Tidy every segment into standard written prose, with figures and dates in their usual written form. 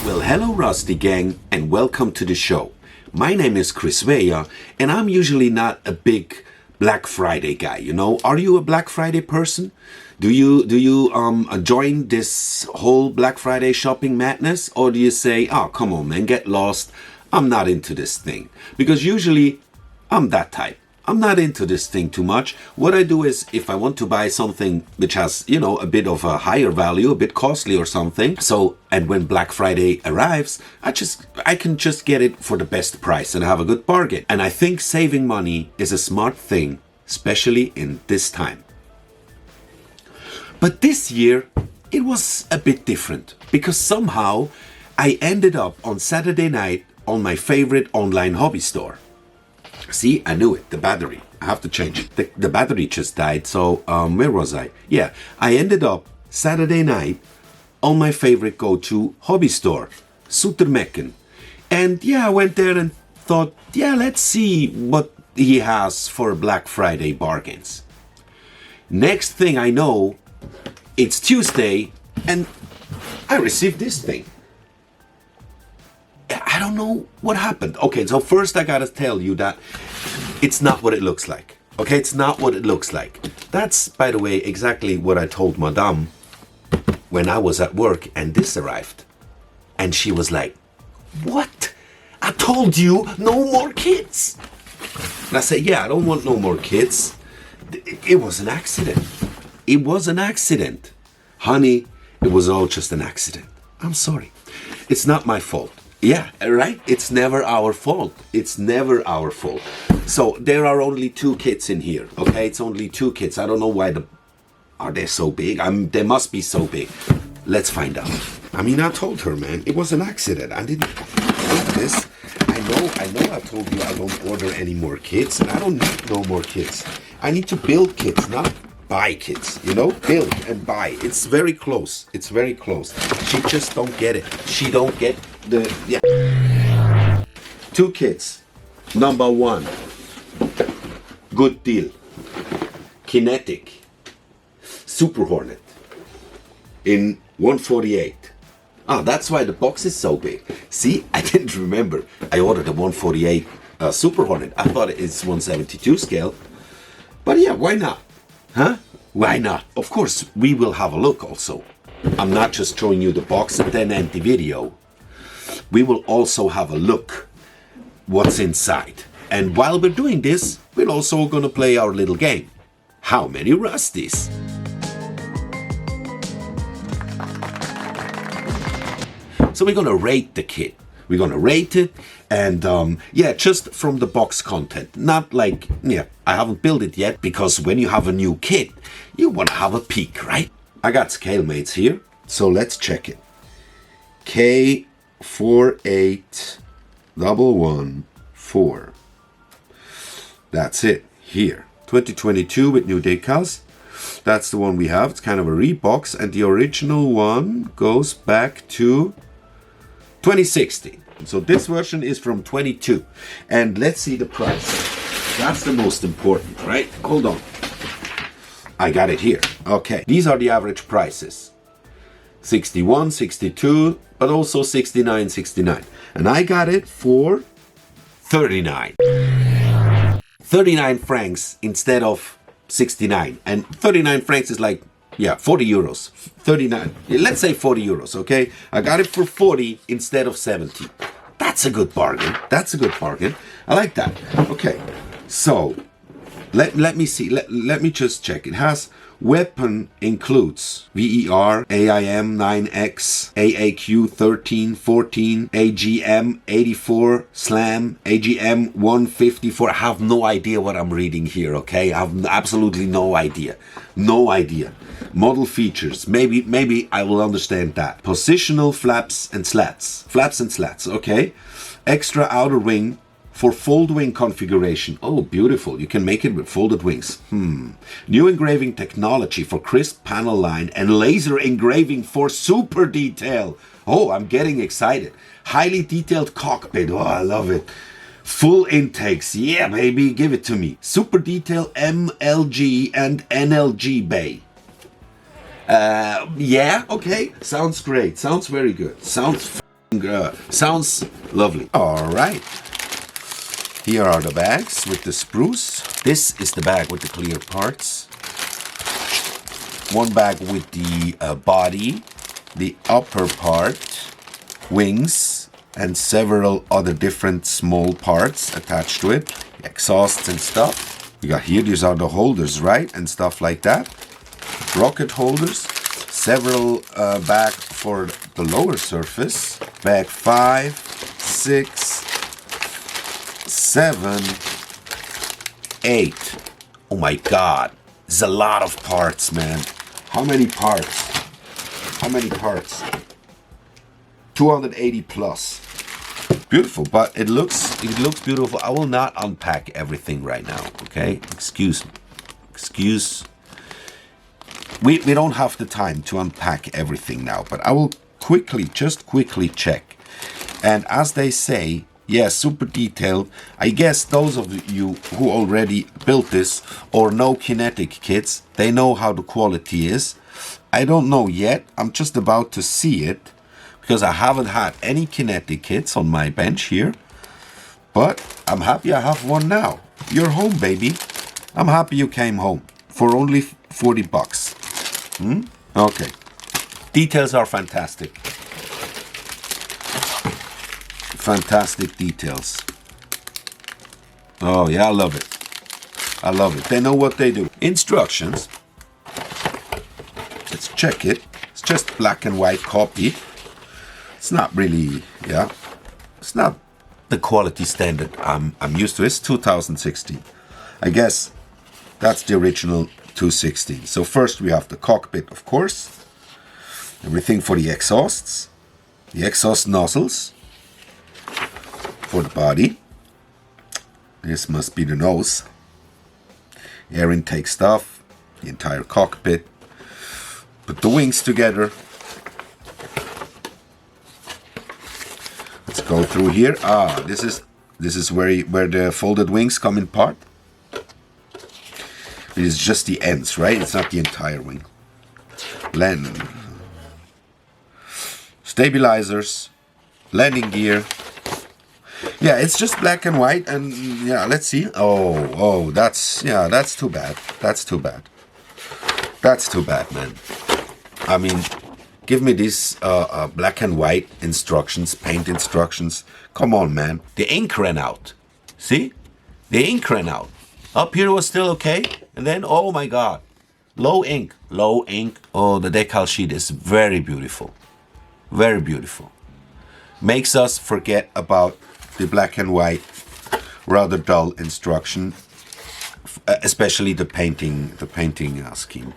Well, hello Rusty Gang and welcome to the show. My name is Chris Vea and I'm usually not a big Black Friday guy, you know. Are you a Black Friday person? Do you join this whole Black Friday shopping madness, or do you say, oh come on man, get lost, I'm not into this thing? Because usually I'm that type. I'm not into this thing too much. What I do is, if I want to buy something which has, you know, a bit of a higher value, a bit costly or something, and when Black Friday arrives, I can just get it for the best price and have a good bargain. And I think saving money is a smart thing, especially in this time. But this year, it was a bit different, because somehow I ended up on Saturday night on my favorite online hobby store. See, I knew it, the battery. I have to change it. The battery just died, so where was I? Yeah, I ended up Saturday night on my favorite go-to hobby store, Sutermecken. And yeah, I went there and thought, yeah, let's see what he has for Black Friday bargains. Next thing I know, it's Tuesday and I received this thing. I don't know what happened. Okay, so first I gotta tell you that it's not what it looks like. Okay, it's not what it looks like. That's, by the way, exactly what I told Madame when I was at work and this arrived. And she was like, what? I told you no more kids. And I said, yeah, I don't want no more kids. It was an accident. It was an accident. Honey, it was all just an accident. I'm sorry. It's not my fault. Yeah, right? It's never our fault. It's never our fault. So there are only 2 kids in here, okay? It's only 2 kids. I don't know why are they so big? They must be so big. Let's find out. I mean, I told her, man, it was an accident. I didn't think this. I know I told you I don't order any more kids, and I don't need no more kids. I need to build kids, not buy kids, you know? Build and buy. It's very close. It's very close. She just don't get it. She don't get yeah. 2 kids. Number 1. Good deal. KINETIC Super Hornet in 148. Ah, that's why the box is so big. See, I didn't remember. I ordered a 148 Super Hornet. I thought it's 172 scale. But yeah, why not? Huh? Why not? Of course, we will have a look also. I'm not just showing you the box and then end the video. We will also have a look what's inside. And while we're doing this, we're also gonna play our little game. How many Rusties? So we're gonna rate the kit. We're gonna rate it, and yeah, just from the box content. Not like, yeah, I haven't built it yet, because when you have a new kit, you wanna have a peek, right? I got scale mates here, so let's check it. K48114. That's it, here. 2022 with new decals. That's the one we have. It's kind of a rebox, and the original one goes back to 2016. So this version is from 22. And let's see the price. That's the most important, right? Hold on. I got it here. Okay. These are the average prices. 61, 62, but also 69, 69. And I got it for 39. 39 francs instead of 69. And 39 francs is like, yeah, 40 euros. 39. Let's say 40 euros, okay? I got it for 40 instead of 70. That's a good bargain. That's a good bargain. I like that. Okay. So, let me see. Let me just check. It has weapon includes VER, AIM 9X, AAQ 13, 14, AGM 84, SLAM, AGM 154. I have no idea what I'm reading here, okay? I have absolutely no idea. No idea. Model features. Maybe I will understand that. Positional flaps and slats. Flaps and slats, okay? Extra outer wing for fold wing configuration. Oh, beautiful. You can make it with folded wings. New engraving technology for crisp panel line and laser engraving for super detail. Oh, I'm getting excited. Highly detailed cockpit. Oh, I love it. Full intakes. Yeah, baby, give it to me. Super detail MLG and NLG bay. Yeah, okay. Sounds great. Sounds very good. Sounds Sounds lovely. All right. Here are the bags with the spruce. This is the bag with the clear parts. One bag with the body, the upper part, wings, and several other different small parts attached to it. Exhausts and stuff. You got here, these are the holders, right? And stuff like that. Rocket holders. Several bag for the lower surface. Bag 5, 6, 7, 8. Oh my God. There's a lot of parts, man. How many parts? How many parts? 280 plus. Beautiful, but it looks beautiful. I will not unpack everything right now, okay? Excuse me. We don't have the time to unpack everything now, but I will quickly check. And as they say, yeah, super detailed. I guess those of you who already built this or know KINETIC kits, they know how the quality is. I don't know yet. I'm just about to see it because I haven't had any KINETIC kits on my bench here. But I'm happy I have one now. You're home, baby. I'm happy you came home for only 40 bucks. Okay. Details are fantastic. Fantastic details. Oh yeah, I love it. I love it. They know what they do. Instructions. Let's check it. It's just black and white copy. It's not really, yeah. It's not the quality standard I'm used to. It's 2016. I guess that's the original 216. So first we have the cockpit, of course. Everything for the exhausts. The exhaust nozzles. For the body. This must be the nose. Air intake stuff. The entire cockpit. Put the wings together. Let's go through here. This is where the folded wings come in part. It is just the ends, right? It's not the entire wing. Stabilizers, landing gear. Yeah, it's just black and white, and yeah, let's see. Oh, that's too bad. That's too bad. That's too bad, man. I mean, give me these black and white instructions, paint instructions. Come on, man. The ink ran out. See? The ink ran out. Up here was still okay, and then, oh my God. Low ink. Oh, the decal sheet is very beautiful. Very beautiful. Makes us forget about the black and white, rather dull instruction, especially the painting scheme.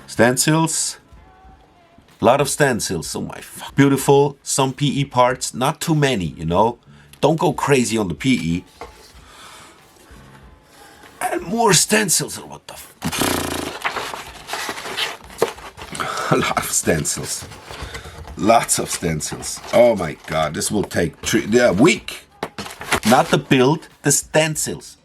Stencils. A lot of stencils. Oh my fuck. Beautiful. Some PE parts. Not too many, you know. Don't go crazy on the PE. And more stencils. What the A lot of stencils. Lots of stencils. Oh my God. This will take a week. Not the build, the stencils.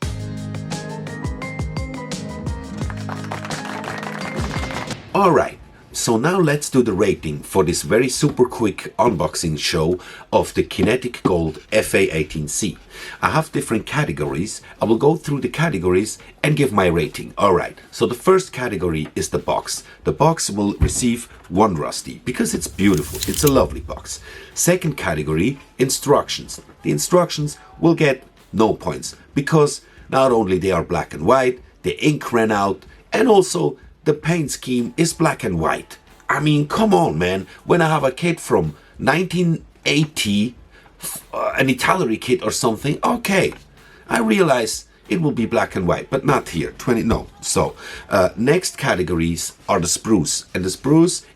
All right. So now let's do the rating for this very super quick unboxing show of the KINETIC Gold F A-18C. I have different categories. I will go through the categories and give my rating. Alright, so the first category is the box. The box will receive 1 rusty because it's beautiful. It's a lovely box. Second category, instructions. The instructions will get no points because not only they are black and white, the ink ran out, and also the paint scheme is black and white. I mean, come on, man. When I have a kit from 1980, an Italy kit or something, okay, I realize it will be black and white, but not here. No. So, next categories are the spruce. And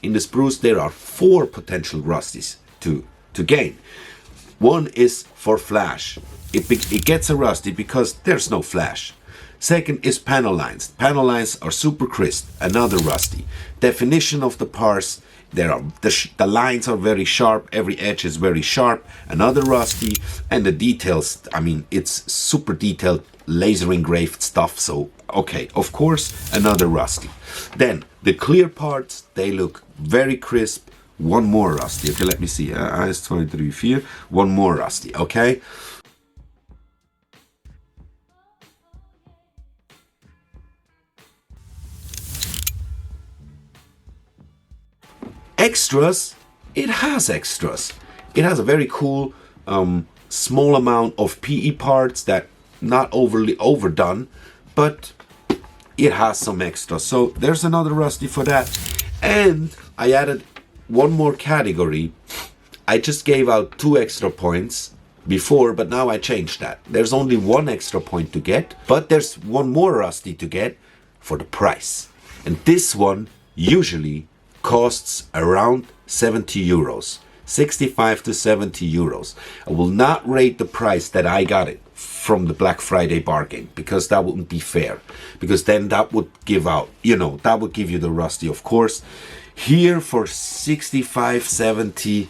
in the spruce, there are 4 potential rusties to gain. One is for flash. It gets a rusty because there's no flash. Second is panel lines. Panel lines are super crisp, another rusty. Definition of the parse, the lines are very sharp, every edge is very sharp, another rusty. And the details, I mean, it's super detailed, laser engraved stuff, so okay, of course, another rusty. Then, the clear parts, they look very crisp, one more rusty. Okay, let me see. IS-23-4, one more rusty, okay? Extras, it has extras. It has a very cool small amount of PE parts that not overly overdone, but it has some extras. So there's another rusty for that. And I added one more category. I just gave out 2 extra points before, but now I changed that. There's only 1 extra point to get, but there's 1 more rusty to get for the price. And this one usually costs around 70 euros. 65 to 70 euros. I will not rate the price that I got it from the Black Friday bargain, because that wouldn't be fair. Because then that would give out, you know, that would give you the rusty, of course. Here for 65, 70,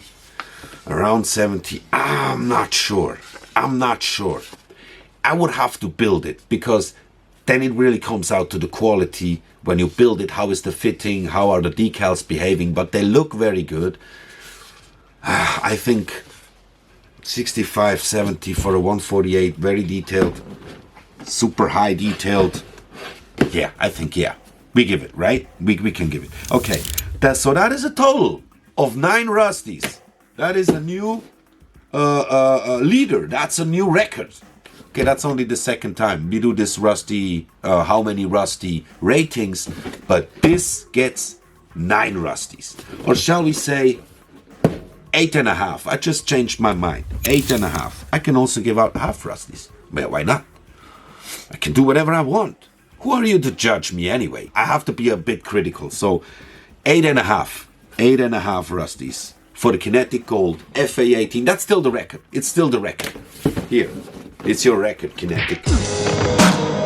around 70, I'm not sure. I'm not sure. I would have to build it, because then it really comes out to the quality. When you build it, how is the fitting, how are the decals behaving, but they look very good. I think 65, 70 for a 148, very detailed, super high detailed. Yeah, I think, yeah, we give it, right? We can give it. Okay, so that is a total of 9 rusties. That is a new leader. That's a new record. Okay, that's only the second time we do this rusty, how many rusty ratings, but this gets 9 rusties. Or shall we say 8.5. I just changed my mind. 8.5. I can also give out half rusties. Well, why not? I can do whatever I want. Who are you to judge me anyway? I have to be a bit critical. So 8.5. 8.5 rusties for the KINETIC Gold F A-18. That's still the record. It's still the record. Here. It's your record, KINETIC.